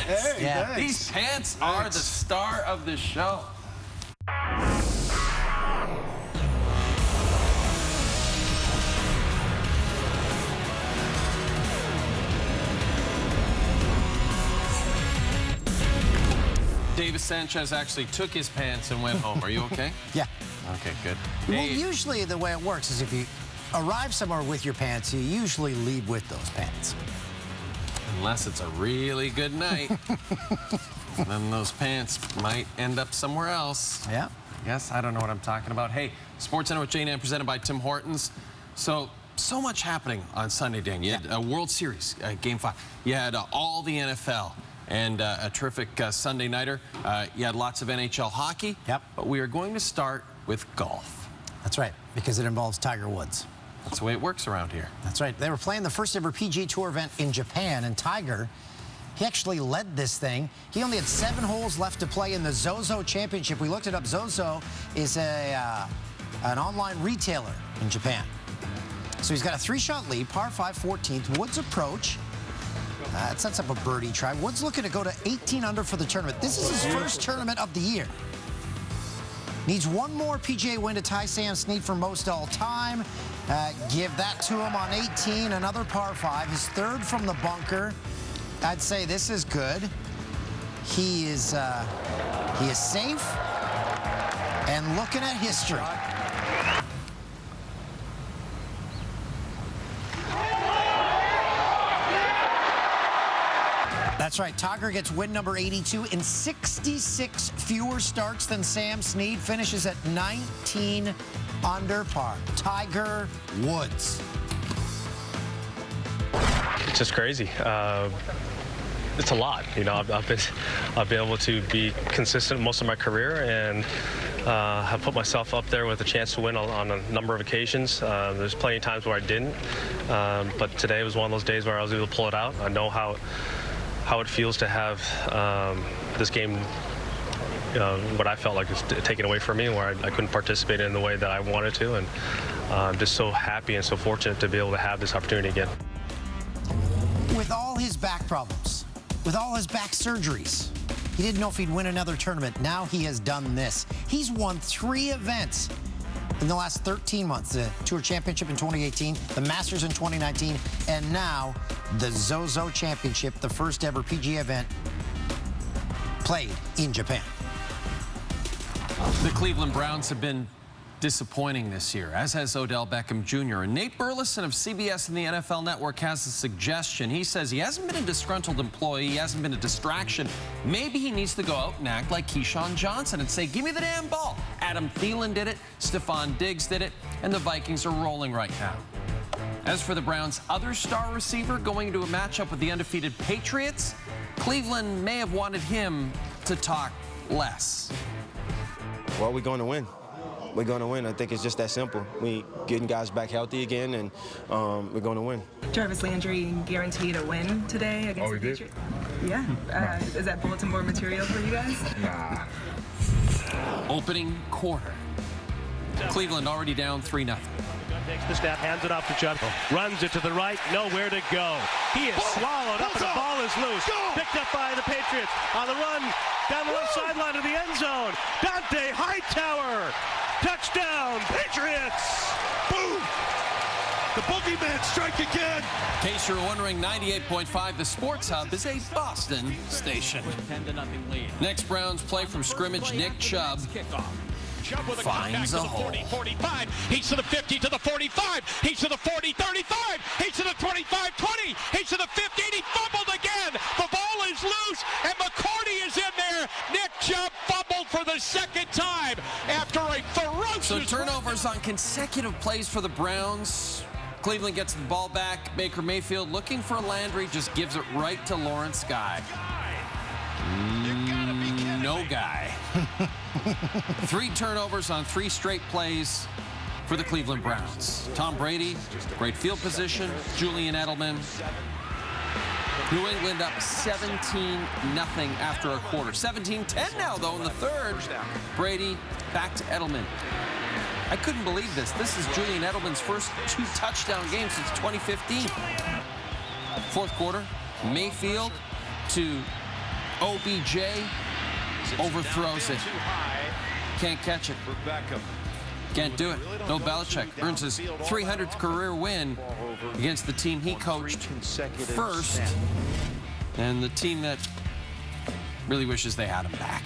Hey, Yeah. These pants are the star of the show. Davis Sanchez actually took his pants and went home. Are you okay? Yeah. Okay, good. Well, Hey, usually the way it works is if you arrive somewhere with your pants, you usually leave with those pants. unless it's a really good night, then those pants might end up somewhere else. Yeah. Yes, I don't know what I'm talking about. Hey, Sports Center with Jane Ann presented by Tim Hortons. So much happening on Sunday, Dan. You had a World Series, Game 5. You had all the NFL and a terrific Sunday nighter. You had lots of NHL hockey. Yep. But we are going to start with golf. That's right, because it involves Tiger Woods. That's the way it works around here. That's right. They were playing the first ever PGA Tour event in Japan, and Tiger, he actually led this thing. He only had 7 holes left to play in the Zozo Championship. We looked it up. Zozo is an online retailer in Japan. So he's got a 3-shot lead, par 5, 14th. Woods approach. It sets up a birdie try. Woods looking to go to 18 under for the tournament. This is his first tournament of the year. Needs one more PGA win to tie Sam Snead for most all time. Give that to him on 18, another par 5, his 3rd from the bunker. I'd say this is good. He is safe and looking at history. That's right. Tiger gets win number 82 in 66 fewer starts than Sam Snead. Finishes at 19 under par. Tiger Woods. It's just crazy. It's a lot. You know, I've been able to be consistent most of my career and have put myself up there with a chance to win on a number of occasions. There's plenty of times where I didn't, but today was one of those days where I was able to pull it out. I know how it feels to have this game, what I felt like was taken away from me, where I couldn't participate in the way that I wanted to, and I'm just so happy and so fortunate to be able to have this opportunity again. With all his back problems, with all his back surgeries, he didn't know if he'd win another tournament. Now he has done this. He's won 3 events in the last 13 months. The Tour Championship in 2018, the Masters in 2019, and now the Zozo Championship, the first ever PGA event played in Japan. The Cleveland Browns have been disappointing this year, as has Odell Beckham Jr. And Nate Burleson of CBS and the NFL Network has a suggestion. He says he hasn't been a disgruntled employee, he hasn't been a distraction. Maybe he needs to go out and act like Keyshawn Johnson and say, give me the damn ball. Adam Thielen did it, Stephon Diggs did it, and the Vikings are rolling right now. As for the Browns' other star receiver going into a matchup with the undefeated Patriots, Cleveland may have wanted him to talk less. Well, we're going to win. We're going to win. I think it's just that simple. We getting guys back healthy again, and we're going to win. Jarvis Landry guaranteed a win today against the Patriots. Yeah. Is that bulletin board material for you guys? Nah. Opening quarter. Cleveland already down 3-0. Takes the snap, hands it off to Chubb. Runs it to the right, nowhere to go. He is swallowed up and the ball is loose. Picked up by the Patriots on the run down the left sideline of the end zone. Dante Hightower. Touchdown, Patriots! Boom! The boogeyman strike again! In case you're wondering, 98.5 The Sports Hub is a Boston station. 10-0 lead. Next Browns play from scrimmage, Nick Chubb Chubb with a finds a hole. 40, 45. He's to the 50, to the 45. He's to the 40, 35. He's to the 25, 20. He's to the 50, and he fumbled again. The ball is loose, and McCourty is in there. Nick Chubb fumbled for the 2nd time after a ferocious... So turnovers on consecutive plays for the Browns. Cleveland gets the ball back. Baker Mayfield looking for Landry, just gives it right to Lawrence Guy. No guy. 3 turnovers on 3 straight plays for the Cleveland Browns. Tom Brady, great field position. Julian Edelman. New England up 17-0 after a quarter. 17-10 now, though, in the 3rd. Brady back to Edelman. I couldn't believe this. This is Julian Edelman's first 2 touchdown games since 2015. 4th quarter, Mayfield to OBJ overthrows it. Can't catch it. Can't do it. Bill Belichick earns his 300th career win against the team he coached first, and the team that really wishes they had him back.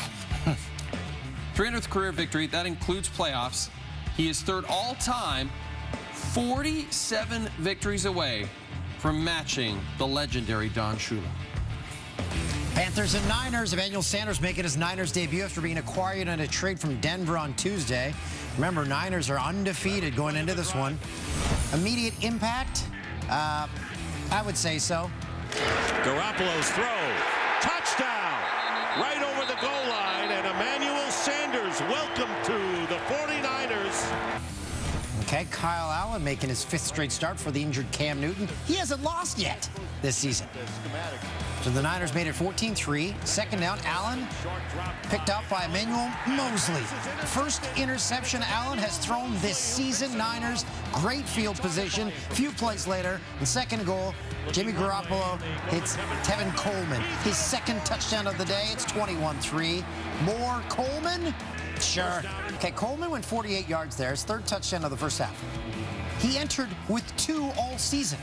300th career victory, that includes playoffs. He is third all-time, 47 victories away from matching the legendary Don Shula. Panthers and Niners. Emmanuel Sanders making his Niners debut after being acquired in a trade from Denver on Tuesday. Remember, Niners are undefeated going into this one. Immediate impact? I would say so. Garoppolo's throw. Touchdown! Right over the goal line, and Emmanuel Sanders, welcome to the 49ers. Okay, Kyle Allen making his 5th straight start for the injured Cam Newton. He hasn't lost yet this season. So the Niners made it 14-3. Second down, Allen picked up by Emmanuel Mosley. First interception Allen has thrown this season. Niners, great field position. Few plays later, the second goal, Jimmy Garoppolo hits Tevin Coleman. His second touchdown of the day. It's 21-3. More Coleman? Sure. Okay, Coleman went 48 yards there. His third touchdown of the first half. He entered with 2 all season.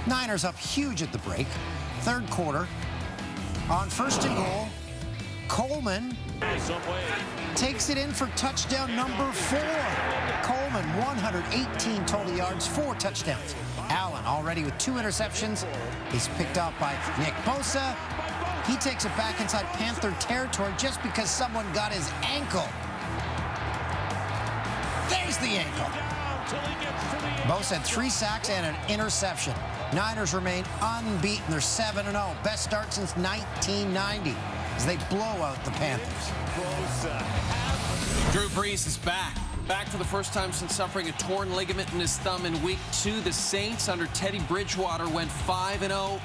Niners up huge at the break. Third quarter. On first and goal, Coleman takes it in for touchdown number 4. Coleman, 118 total yards, 4 touchdowns. Allen, already with 2 interceptions, is picked up by Nick Bosa. He takes it back inside Panther territory just because someone got his ankle. There's the ankle. Bosa had 3 sacks and an interception. Niners remain unbeaten. They're 7-0. Best start since 1990 as they blow out the Panthers. Drew Brees is back. Back for the first time since suffering a torn ligament in his thumb in Week 2. The Saints under Teddy Bridgewater went 5-0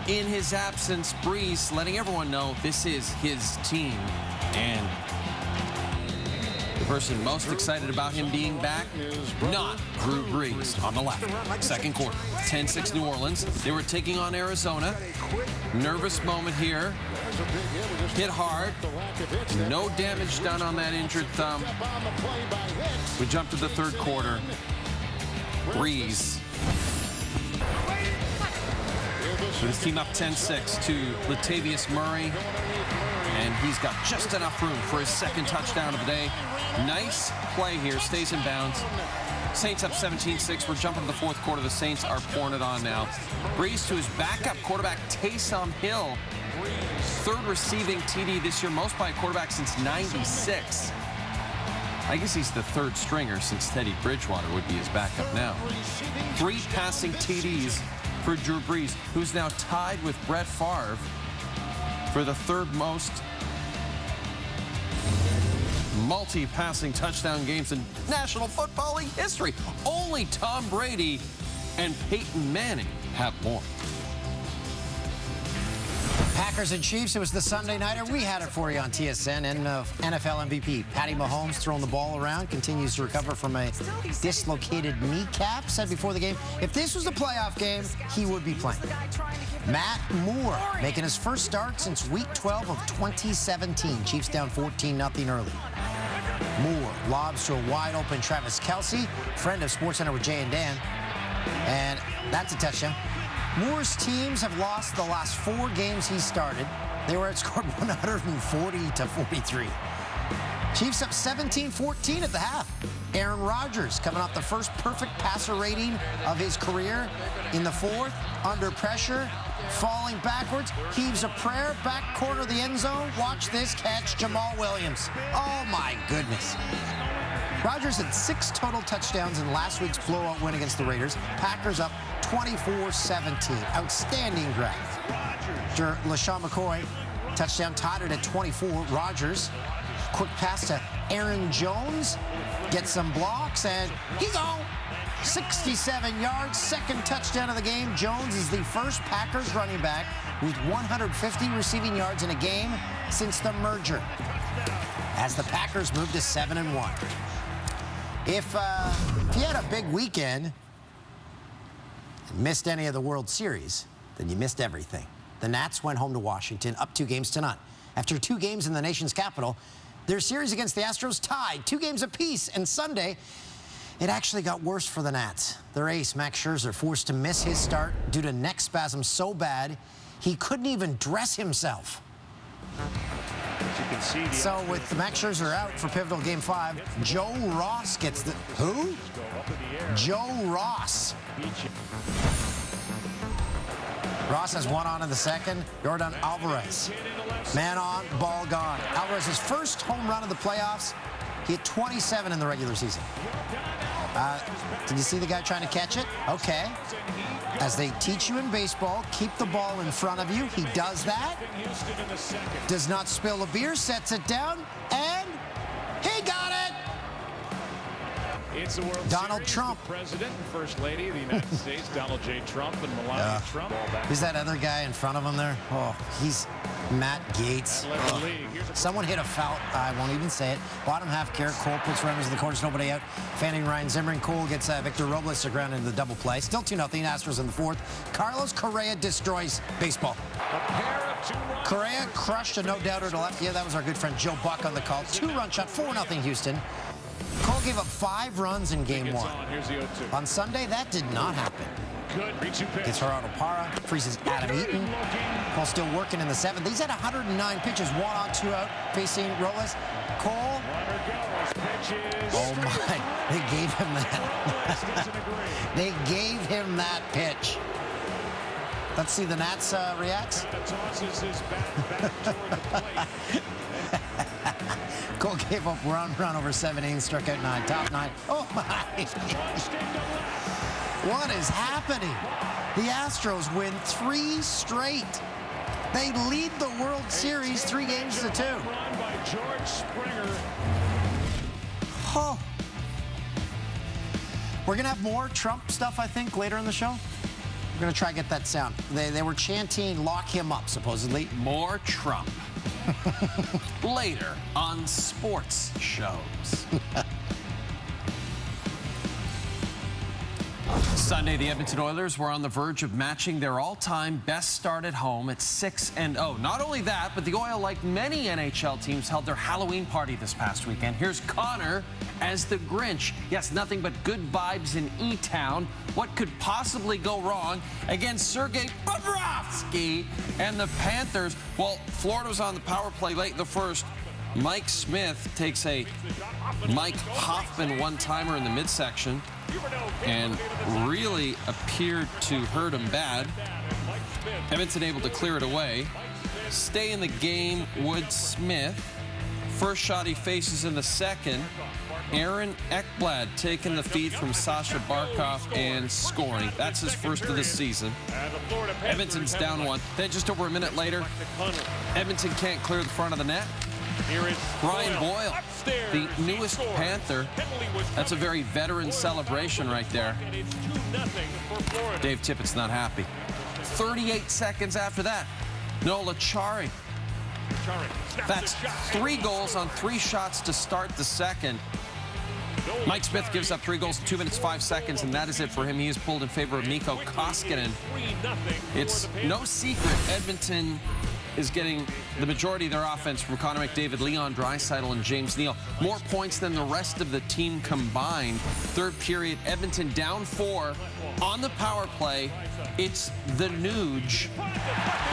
in his absence. Brees letting everyone know this is his team. And the person most excited about him being back, not Drew Brees on the left. Second quarter, 10-6 New Orleans. They were taking on Arizona. Nervous moment here. Hit hard. No damage done on that injured thumb. We jump to the third quarter. Brees with his team up 10-6 to Latavius Murray. And he's got just enough room for his second touchdown of the day. Nice play here, stays in bounds. Saints up 17-6. We're jumping to the fourth quarter. The Saints are pouring it on now. Brees to his backup quarterback, Taysom Hill. Third receiving TD this year, most by a quarterback since '96. I guess he's the third stringer since Teddy Bridgewater would be his backup now. 3 passing TDs for Drew Brees, who's now tied with Brett Favre for the third most multi-passing touchdown games in National Football League history. Only Tom Brady and Peyton Manning have more. Packers and Chiefs, it was the Sunday nighter. We had it for you on TSN. And NFL MVP Patty Mahomes throwing the ball around, continues to recover from a dislocated kneecap. Said before the game, if this was a playoff game, he would be playing. Matt Moore making his first start since Week 12 of 2017. Chiefs down 14-0 early. Moore lobs to a wide-open Travis Kelce, friend of SportsCenter with Jay and Dan. And that's a touchdown. Moore's teams have lost the last 4 games he started. They were outscored 140-43. Chiefs up 17-14 at the half. Aaron Rodgers coming off the first perfect passer rating of his career in the fourth. Under pressure, falling backwards, heaves a prayer, back corner of the end zone. Watch this catch, Jamal Williams. Oh my goodness. Rodgers had 6 total touchdowns in last week's blowout win against the Raiders. Packers up 24-17. Outstanding grab. LaShawn McCoy, touchdown, tied it at 24. Rodgers, quick pass to Aaron Jones, gets some blocks, and he's on. 67 yards, second touchdown of the game. Jones is the first Packers running back with 150 receiving yards in a game since the merger, as the Packers move to 7-1. If you had a big weekend and missed any of the World Series, then you missed everything. the Nats went home to Washington, up 2-0. After 2 games in the nation's capital, their series against the Astros tied 2 games apiece, and Sunday, it actually got worse for the Nats. Their ace, Max Scherzer, forced to miss his start due to neck spasms so bad he couldn't even dress himself. So with Max Scherzer out for pivotal Game 5, Joe Ross gets the... Who? Joe Ross. Ross has 1 on in the second. Yordan Alvarez. Man on, ball gone. Alvarez's first home run of the playoffs. He hit 27 in the regular season. Did you see the guy trying to catch it? Okay. As they teach you in baseball, keep the ball in front of you. He does that. Does not spill a beer, sets it down, and he got it! It's the World Donald Series. Trump. The President and First Lady of the United States, Donald J. Trump and Melania Trump. Who's that other guy in front of him there? Oh, he's Matt Gaetz. Someone hit a foul. I won't even say it. Bottom half, Garrett Cole puts runners in the corners, nobody out. Fanning Ryan Zimmerman. Cole gets Victor Robles to ground into the double play. Still 2-0. Astros in the 4th. Carlos Correa destroys baseball. Correa crushed a no-doubter to left. Yeah, that was our good friend Joe Buck on the call. 2-run shot, 4-0 Houston. Cole gave up 5 runs in Game 1. On Sunday, that did not happen. Gets Gerardo Parra, freezes Adam Eaton. Cole still working in the 7th. He's had 109 pitches, 1 on, 2 out, facing Robles. Cole. Oh my, they gave him that. They gave him that pitch. Let's see the Nats reacts. Cole gave up run over 7 innings, struck out 9, top 9. Oh my! What is happening? The Astros win 3 straight. They lead the World Series 3-2. Oh. We're gonna have more Trump stuff, I think, later in the show. We're gonna try to get that sound. They were chanting "lock him up," supposedly. More Trump. Later on sports shows. Sunday, the Edmonton Oilers were on the verge of matching their all-time best start at home at 6-0. Not only that, but the Oil, like many NHL teams, held their Halloween party this past weekend. Here's Connor as the Grinch. Yes, nothing but good vibes in E-Town. What could possibly go wrong against Sergei Bobrovsky and the Panthers? Well, Florida was on the power play late in the first. Mike Smith takes a Mike Hoffman one-timer in the midsection and really appeared to hurt him bad. Edmonton able to clear it away. Stay in the game, Wood Smith. First shot he faces in the second. Aaron Ekblad taking the feed from Sasha Barkov and scoring. That's his first of the season. Edmonton's down 1. Then just over a minute later, Edmonton can't clear the front of the net. Brian Boyle, the newest Panther. That's a very veteran celebration right there. Dave Tippett's not happy. 38 seconds after that, Nola Chari. That's 3 goals on 3 shots to start the second. Mike Smith gives up 3 goals in 2 minutes, 5 seconds, and that is it for him. He is pulled in favor of Mikko Koskinen. It's no secret Edmonton is getting the majority of their offense from Connor McDavid, Leon Draisaitl, and James Neal. More points than the rest of the team combined. Third period, Edmonton down 4 on the power play. It's the Nuge.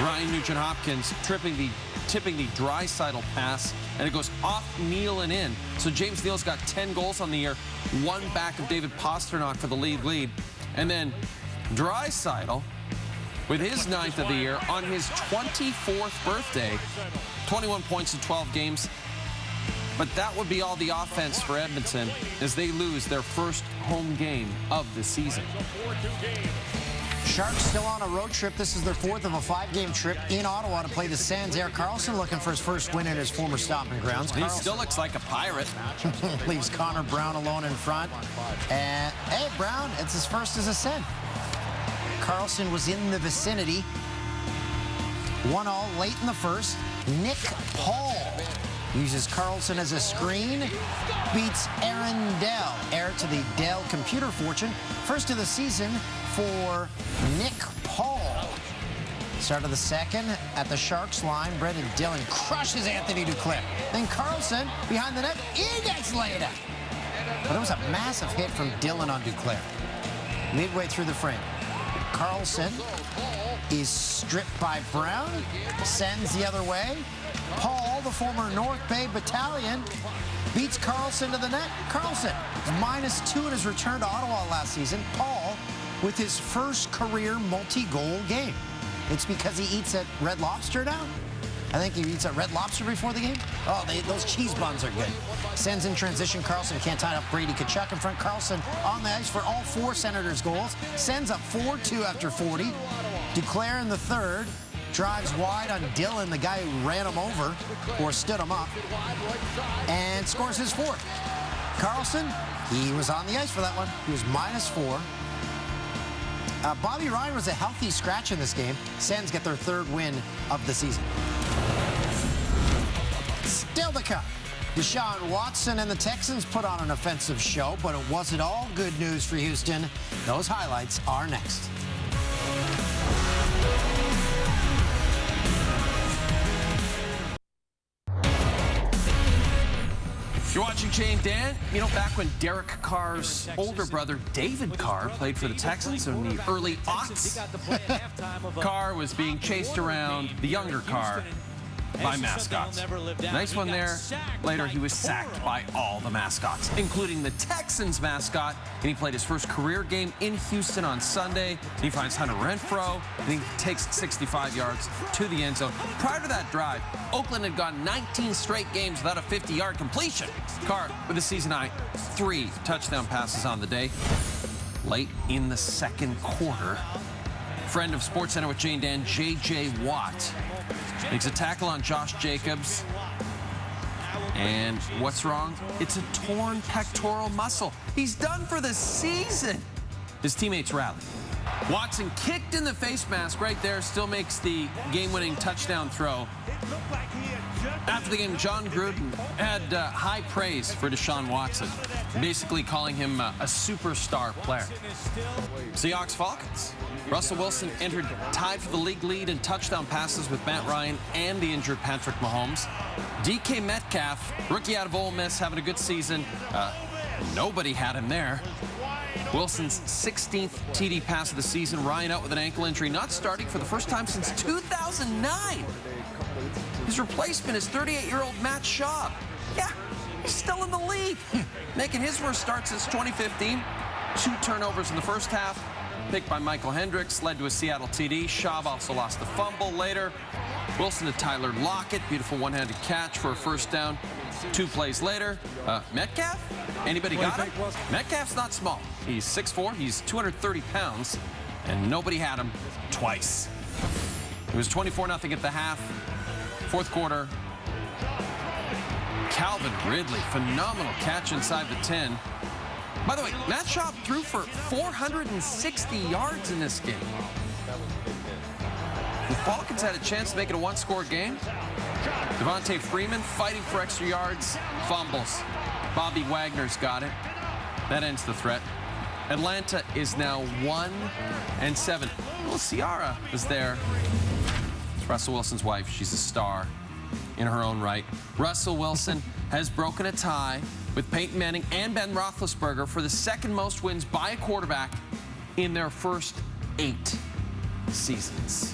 Ryan Nugent-Hopkins tipping the Draisaitl pass, and it goes off Neal and in. So James Neal's got 10 goals on the year, 1 back of David Pastrnak for the lead. And then Draisaitl, with his 9th of the year on his 24th birthday, 21 points in 12 games. But that would be all the offense for Edmonton as they lose their first home game of the season. Sharks still on a road trip. This is their 4th of a 5-game trip in Ottawa to play the Sens. Erik Karlsson looking for his first win in his former stomping grounds. He still looks like a pirate. Leaves Connor Brown alone in front. And, hey, Brown, it's his first as a Sen. Karlsson was in the vicinity. 1-1 late in the first. Nick Paul uses Karlsson as a screen. Beats Aaron Dell. Heir to the Dell computer fortune. First of the season for Nick Paul. Start of the second at the Sharks line. Brendan Dillon crushes Anthony Duclair. Then Carlson behind the net. He gets laid out. But it was a massive hit from Dillon on Duclair. Midway through the frame, Carlson is stripped by Brown. Sends the other way. Paul, the former North Bay Battalion, beats Carlson to the net. Carlson is -2 in his return to Ottawa last season. Paul with his first career multi-goal game. It's because he eats at Red Lobster now? I think he eats at Red Lobster before the game. Oh, those cheese buns are good. Sends in transition. Carlson can't tie up Brady Tkachuk in front. Carlson on the ice for all 4 Senators goals. Sends up 4-2 after 40. Duclair in the third. Drives wide on Dillon, the guy who ran him over or stood him up. And scores his 4th. Carlson, he was on the ice for that one. He was -4. Bobby Ryan was a healthy scratch in this game. Sens get their 3rd win of the season. Still to come. Deshaun Watson and the Texans put on an offensive show, but it wasn't all good news for Houston. Those highlights are next. You're watching Jay and Dan. You know, back when Derek Carr's older brother, David Carr, played for the Texans in the early aughts, Carr was being chased around, the younger Carr, by mascots. Nice one there. Later, he was sacked by all the mascots, including the Texans mascot, and he played his first career game in Houston on Sunday. And he finds Hunter Renfroe, and he takes 65 yards to the end zone. Prior to that drive, Oakland had gone 19 straight games without a 50-yard completion. Carr, with a season-high 3 touchdown passes on the day. Late in the second quarter, friend of SportsCenter with Jay and Dan, J.J. Watt, makes a tackle on Josh Jacobs. And what's wrong? It's a torn pectoral muscle. He's done for the season. His teammates rally. Watson kicked in the face mask right there, still makes the game-winning touchdown throw. After the game, John Gruden had high praise for Deshaun Watson, basically calling him a superstar player. Seahawks Falcons. Russell Wilson entered tied for the league lead in touchdown passes with Matt Ryan and the injured Patrick Mahomes. DK Metcalf, rookie out of Ole Miss, having a good season. Nobody had him there. Wilson's 16th TD pass of the season. Ryan out with an ankle injury, not starting for the first time since 2009. His replacement is 38-year-old Matt Schaub. Yeah, he's still in the league, making his first start since 2015. 2 turnovers in the first half. Picked by Michael Hendricks, led to a Seattle TD. Schaub also lost the fumble later. Wilson to Tyler Lockett. Beautiful one-handed catch for a first down. 2 plays later. Metcalf? Anybody got him? Metcalf's not small. He's 6'4", he's 230 pounds, and nobody had him twice. It was 24-0 at the half. 4th quarter. Calvin Ridley, phenomenal catch inside the 10. By the way, Matt Schaub threw for 460 yards in this game. The Falcons had a chance to make it a 1-score game. Devontae Freeman fighting for extra yards, fumbles. Bobby Wagner's got it. That ends the threat. Atlanta is now 1-7. Well, Ciara is there. It's Russell Wilson's wife. She's a star in her own right. Russell Wilson has broken a tie with Peyton Manning and Ben Roethlisberger for the 2nd most wins by a quarterback in their first 8 seasons.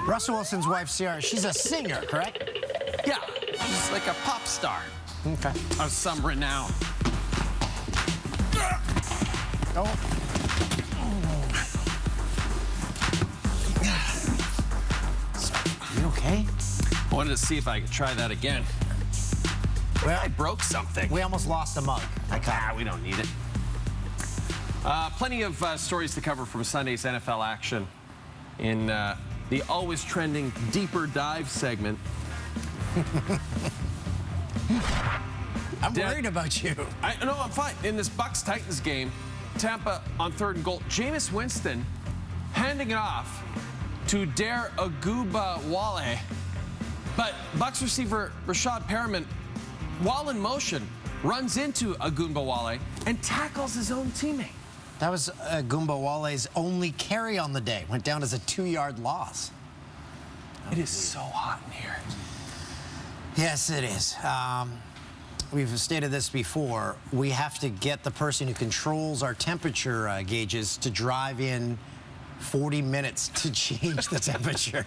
Russell Wilson's wife, Ciara, she's a singer, correct? Yeah, she's like a pop star. Okay. Of some renown. Oh. You okay? I wanted to see if I could try that again. Well, I broke something. We almost lost a mug. We don't need it. Plenty of stories to cover from Sunday's NFL action in the always trending Deeper Dive segment. I'm worried about you. No, I'm fine. In this Bucs-Titans game, Tampa on 3rd and goal. Jameis Winston handing it off to Dare Ogunbowale. But Bucs receiver Rashad Perriman, while in motion, runs into Ogunbowale and tackles his own teammate. That was Goomba Wale's only carry on the day. Went down as a 2-yard loss. It is so hot in here. Yes, it is. We've stated this before. We have to get the person who controls our temperature gauges to drive in 40 minutes to change the temperature.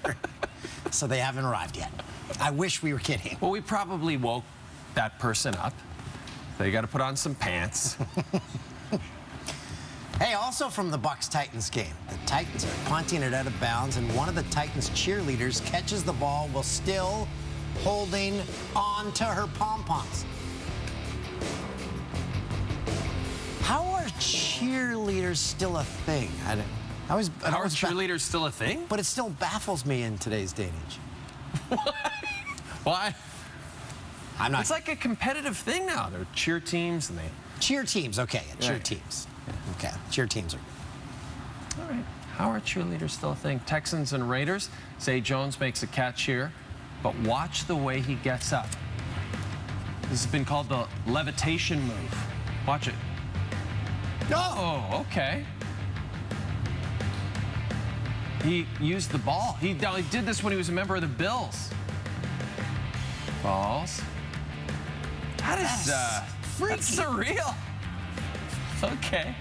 So they haven't arrived yet. I wish we were kidding. Well, we probably woke that person up. They got to put on some pants. Hey, also from the Bucks-Titans game, the Titans are punting it out of bounds, and one of the Titans cheerleaders catches the ball while still holding on to her pom-poms. How are cheerleaders still a thing? How are cheerleaders still a thing? But it still baffles me in today's day and age. Why? I'm not. It's like a competitive thing now. They're cheer teams and they... Cheer teams, okay. Cheer Right. teams. Okay, cheer teams are... All right. How are cheerleaders still a thing? Texans and Raiders. Zay Jones makes a catch here, but watch the way he gets up. This has been called the levitation move. Watch it. Oh, okay. He used the ball. He did this when he was a member of the Bills. Balls. That is that's surreal. Okay.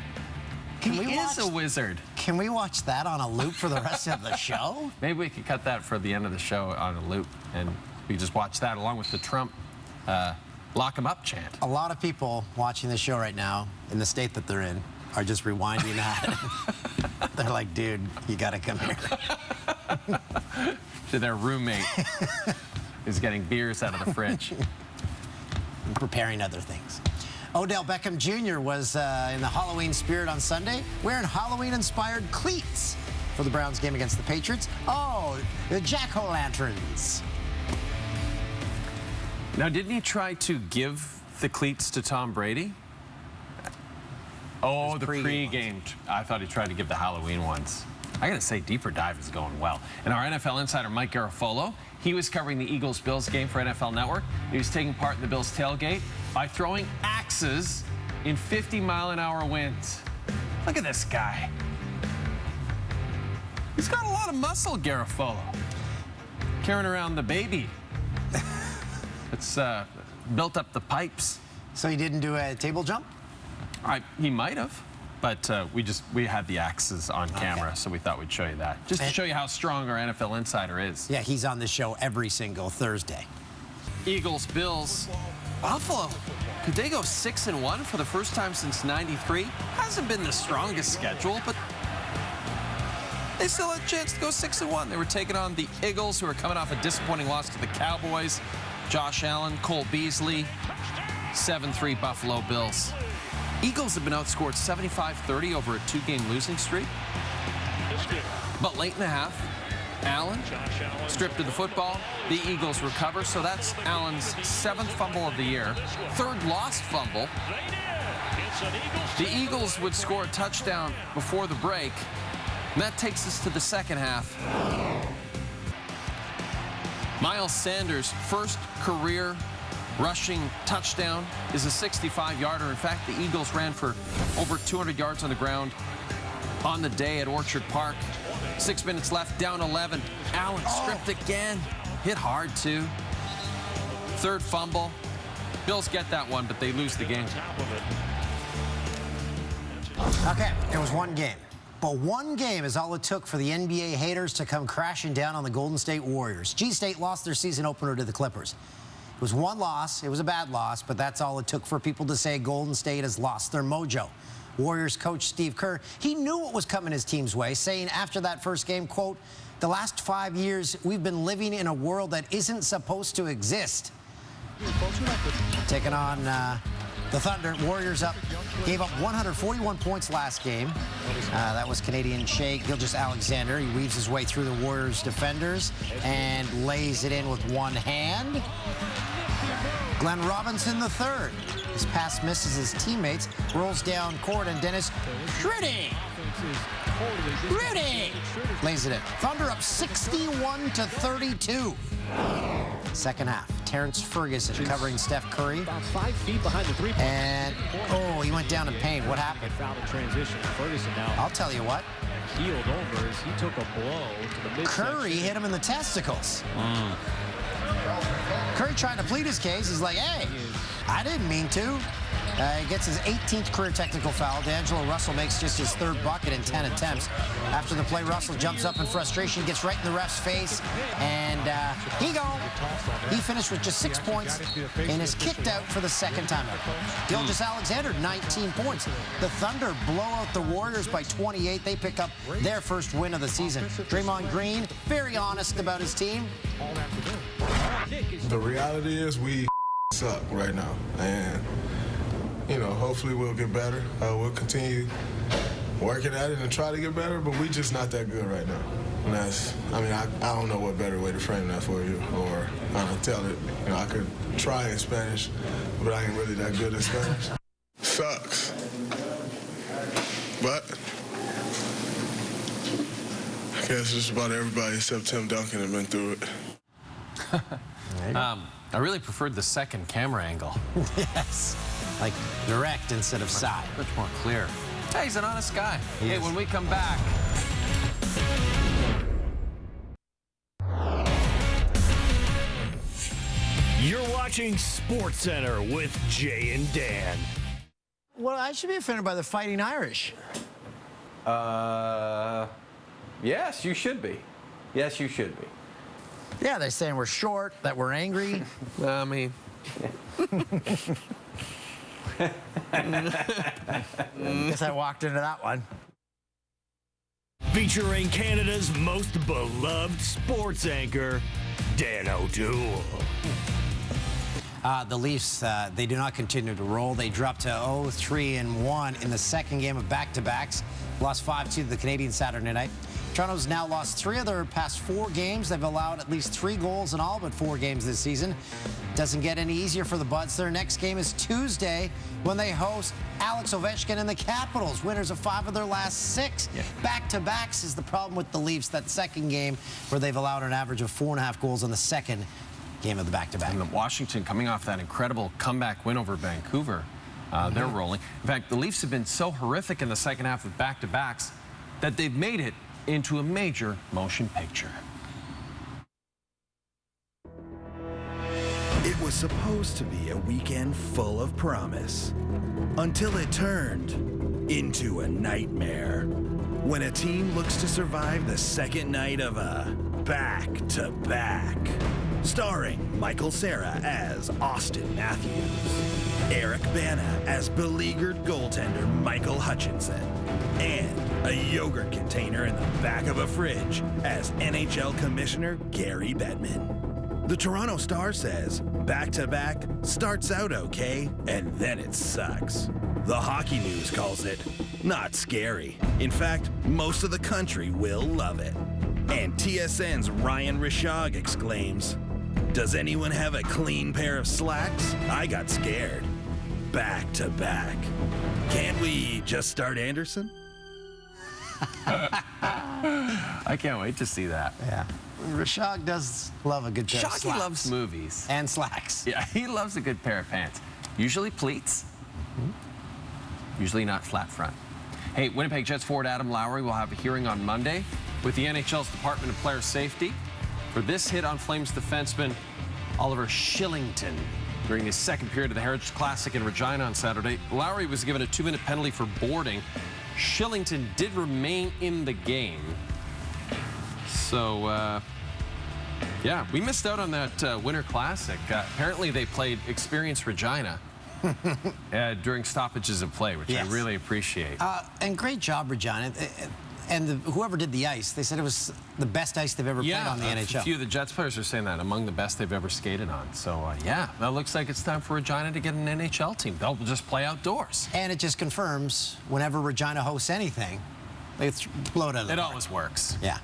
He is a wizard. Can we watch that on a loop for the rest of the show? Maybe we could cut that for the end of the show on a loop, and we just watch that along with the Trump lock 'em up chant. A lot of people watching the show right now, in the state that they're in, are just rewinding that. They're like, dude, you got to come here. To their roommate who's getting beers out of the fridge. And preparing other things. Odell Beckham Jr. was in the Halloween spirit on Sunday, wearing Halloween-inspired cleats for the Browns game against the Patriots. Oh, the jack-o'-lanterns. Now, didn't he try to give the cleats to Tom Brady? Oh, the pre-game. I thought he tried to give the Halloween ones. I got to say, Deeper Dive is going well. And our NFL insider, Mike Garafolo, he was covering the Eagles-Bills game for NFL Network. He was taking part in the Bills tailgate by throwing axes in 50-mile-an-hour winds. Look at this guy. He's got a lot of muscle, Garafolo. Carrying around the baby. It's built up the pipes. So he didn't do a table jump? He might have, but we had the axes on camera, so we thought we'd show you that. Just to show you how strong our NFL insider is. Yeah, he's on the show every single Thursday. Eagles, Bills, Buffalo. Could they go 6-1 for the first time since '93? Hasn't been the strongest schedule, but they still had a chance to go 6-1. They were taking on the Eagles, who are coming off a disappointing loss to the Cowboys. Josh Allen, Cole Beasley, 7-3 Buffalo Bills. Eagles have been outscored 75-30 over a 2-game losing streak. But late in the half, Allen stripped of the football. The Eagles recover, so that's Allen's 7th fumble of the year, 3rd lost fumble. The Eagles would score a touchdown before the break, and that takes us to the second half. Miles Sanders' first career rushing touchdown is a 65-yarder. In fact, the Eagles ran for over 200 yards on the ground on the day at Orchard Park. 6 minutes left, down 11. Allen stripped again. Hit hard, too. 3rd fumble. Bills get that one, but they lose the game. Okay, it was one game. But one game is all it took for the NBA haters to come crashing down on the Golden State Warriors. G-State lost their season opener to the Clippers. It was one loss. It was a bad loss, but that's all it took for people to say Golden State has lost their mojo. Warriors coach Steve Kerr, he knew what was coming his team's way, saying after that first game, quote, "The last 5 years, we've been living in a world that isn't supposed to exist." Taking on the Thunder, Warriors gave up 141 points last game. That was Canadian Shea Gilgeous-Alexander. He weaves his way through the Warriors defenders and lays it in with one hand. Glenn Robinson III. His pass misses his teammates, rolls down court, and Dennis Schroeder lays it in. Thunder up 61-32. Second half, Terrence Ferguson covering Steph Curry. About 5 feet behind the three-point. And, oh, he went down in pain. What happened? Foul in transition. Ferguson now I'll tell you what. heeled over as he took a blow to the midsection. Curry hit him in the testicles. Curry trying to plead his case. He's like, hey, I didn't mean to. He gets his 18th career technical foul. D'Angelo Russell makes just his 3rd bucket in 10 attempts. After the play, Russell jumps up in frustration, gets right in the ref's face, and he finished with just 6 points and is kicked out for the 2nd time ever. Gilgeous-Alexander, 19 points. The Thunder blow out the Warriors by 28. They pick up their first win of the season. Draymond Green, very honest about his team. The reality is we suck right now, and you know, hopefully we'll get better. We'll continue working at it and try to get better, but we're just not that good right now. And that's, I mean, I don't know what better way to frame that for you, or tell it. You know, I could try in Spanish, but I ain't really that good at Spanish. Sucks. But I guess just about everybody except Tim Duncan have been through it. I really preferred the second camera angle. Yes. Like direct instead of side. Much more clear. Hey, he's an honest guy. Hey, when we come back. You're watching SportsCenter with Jay and Dan. Well, I should be offended by the Fighting Irish. Yes, you should be. Yes, you should be. Yeah, they're saying we're short, that we're angry. I mean. Guess I walked into that one. Featuring Canada's most beloved sports anchor, Dan O'Toole. The Leafs, they do not continue to roll. They dropped to 0-3-1 in the 2nd game of back-to-backs. Lost 5-2 to the Canadiens Saturday night. Toronto's now lost 3 of their past 4 games. They've allowed at least 3 goals in all but 4 games this season. Doesn't get any easier for the Buds. Their next game is Tuesday when they host Alex Ovechkin and the Capitals, winners of 5 of their last 6. Yeah. Back-to-backs is the problem with the Leafs. That 2nd game where they've allowed an average of 4.5 goals in the 2nd game of the back-to-back. And Washington coming off that incredible comeback win over Vancouver. They're rolling. In fact, the Leafs have been so horrific in the 2nd half of back-to-backs that they've made it into a major motion picture. It was supposed to be a weekend full of promise, until it turned into a nightmare. When a team looks to survive the 2nd night of a back-to-back. Starring Michael Cera as Austin Matthews, Eric Bana as beleaguered goaltender Michael Hutchinson, and a yogurt container in the back of a fridge as NHL Commissioner Gary Bettman. The Toronto Star says back-to-back starts out okay, and then it sucks. The Hockey News calls it not scary. In fact, most of the country will love it. And TSN's Ryan Rishaug exclaims, "Does anyone have a clean pair of slacks? I got scared." Back-to-back. Can't we just start Anderson? I can't wait to see that. Yeah. Rishaug does love a good pair of slacks. Shaggy loves movies. And slacks. Yeah, he loves a good pair of pants. Usually pleats. Usually not flat front. Hey, Winnipeg Jets forward Adam Lowry will have a hearing on Monday with the NHL's Department of Player Safety for this hit on Flames defenseman Oliver Shillington. During his 2nd period of the Heritage Classic in Regina on Saturday, Lowry was given a 2-minute penalty for boarding. Shillington did remain in the game. So, yeah, we missed out on that Winter Classic. Apparently they played Experience Regina during stoppages of play, which I really appreciate. And great job, Regina. And whoever did the ice, they said it was the best ice they've ever played on the NHL. A few of the Jets players are saying that, among the best they've ever skated on. So, yeah, that looks like it's time for Regina to get an NHL team. They'll just play outdoors. And it just confirms whenever Regina hosts anything, they blow it out of the It park. always works. Yeah.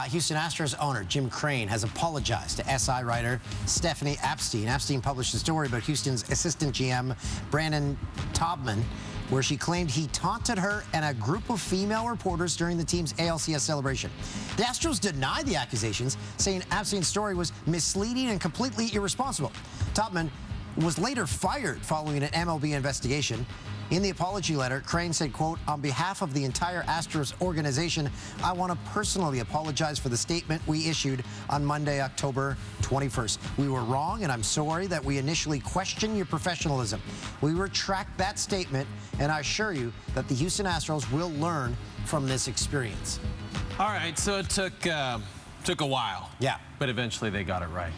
Houston Astros owner Jim Crane has apologized to SI writer Stephanie Epstein. Epstein published a story about Houston's assistant GM Brandon Taubman where she claimed he taunted her and a group of female reporters during the team's ALCS celebration. The Astros denied the accusations, saying Epstein's story was misleading and completely irresponsible. Topman was later fired following an MLB investigation. In the apology letter, Crane said, quote, "On behalf of the entire Astros organization, I want to personally apologize for the statement we issued on Monday, October 21st. We were wrong, and I'm sorry that we initially questioned your professionalism. We retract that statement, and I assure you that the Houston Astros will learn from this experience." All right, so it took a while. Yeah. But eventually they got it right.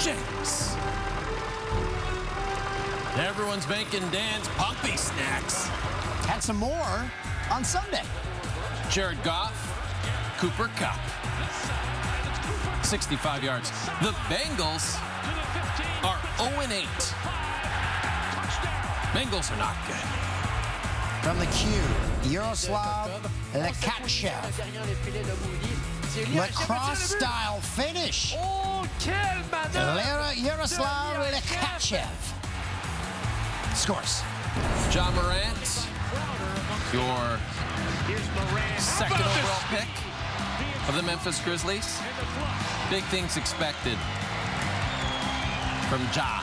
James. Everyone's making Dan's Pumpy snacks. Had some more on Sunday. Jared Goff, Cooper Kupp. 65 yards. The Bengals are 0-8. Bengals are not good. From the Q, Yaroslav Lekachev. Lacrosse-style finish. Yaroslav Lekachev scores. John Morant, your second overall pick of the Memphis Grizzlies. Big things expected from Ja.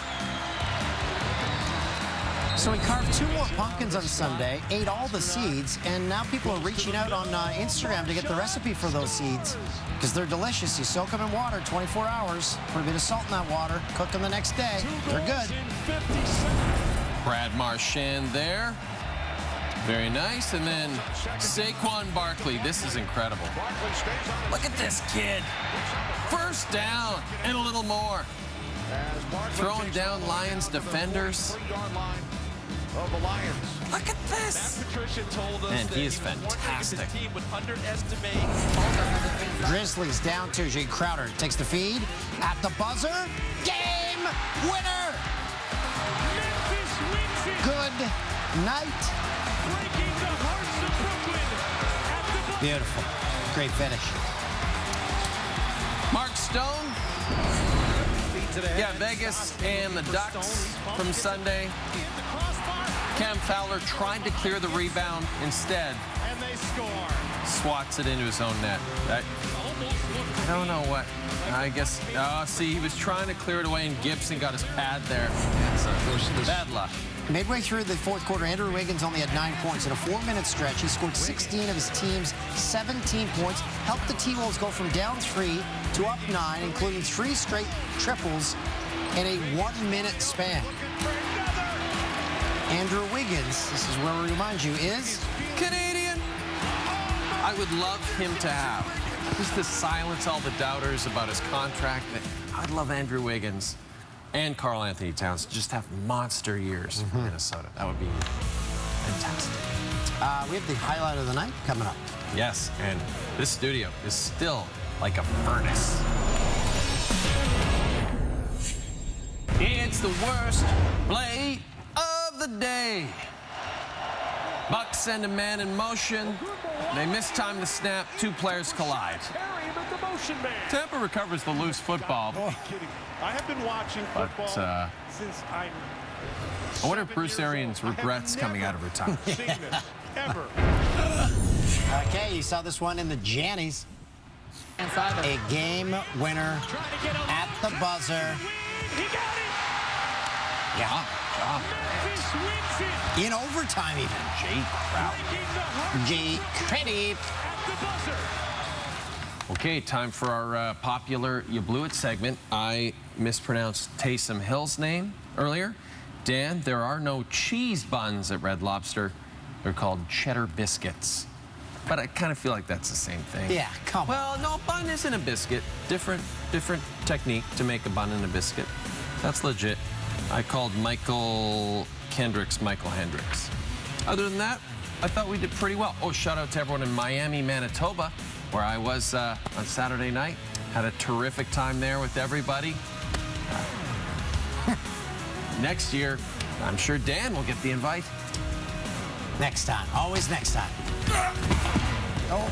So we carved 2 more pumpkins on Sunday, ate all the seeds, and now people are reaching out on Instagram to get the recipe for those seeds because they're delicious. You soak them in water 24 hours, put a bit of salt in that water, cook them the next day. They're good. Brad Marchand there. Very nice. And then Saquon Barkley. This is incredible. Look at this kid. First down and a little more. Throwing down Lions defenders. Look at this. And he is fantastic. Grizzlies down 2. Jay Crowder takes the feed at the buzzer. Game winner. Good night. Beautiful. Great finish. Mark Stone. Yeah, Vegas and the Ducks from Sunday. Cam Fowler tried to clear the rebound. Instead, swats it into his own net. I don't know what. I guess, see, he was trying to clear it away, and Gibson got his pad there. So, bad luck. Midway through the fourth quarter, Andrew Wiggins only had 9 points. In a 4-minute stretch, he scored 16 of his team's 17 points, helped the T-Wolves go from down 3 to up 9, including 3 straight triples in a 1-minute span. Andrew Wiggins, this is where we remind you, is Canadian. I would love him to have, just to silence all the doubters about his contract. I'd love Andrew Wiggins and Karl Anthony Towns just have monster years for Minnesota. That would be fantastic. We have the highlight of the night coming up. Yes, and this studio is still like a furnace. It's the worst play of the day. Bucks send a man in motion. They mistime the snap. 2 players collide. Tampa recovers the loose football. I have been watching football since I wonder if Bruce Arians regrets coming out of retirement. Ever. Okay, you saw this one in the Jannies. A game winner at the buzzer. Yeah. In overtime even. Jay Crowder. Jay Crowder. Okay, time for our popular You Blew It segment. I mispronounced Taysom Hill's name earlier. Dan, there are no cheese buns at Red Lobster. They're called cheddar biscuits. But I kind of feel like that's the same thing. Yeah, come on. Well, no, a bun isn't a biscuit. Different technique to make a bun and a biscuit. That's legit. I called Michael Kendricks Michael Hendricks. Other than that, I thought we did pretty well. Oh, shout out to everyone in Miami, Manitoba, where I was on Saturday night. Had a terrific time there with everybody. Next year, I'm sure Dan will get the invite. Next time. Always next time. Oh.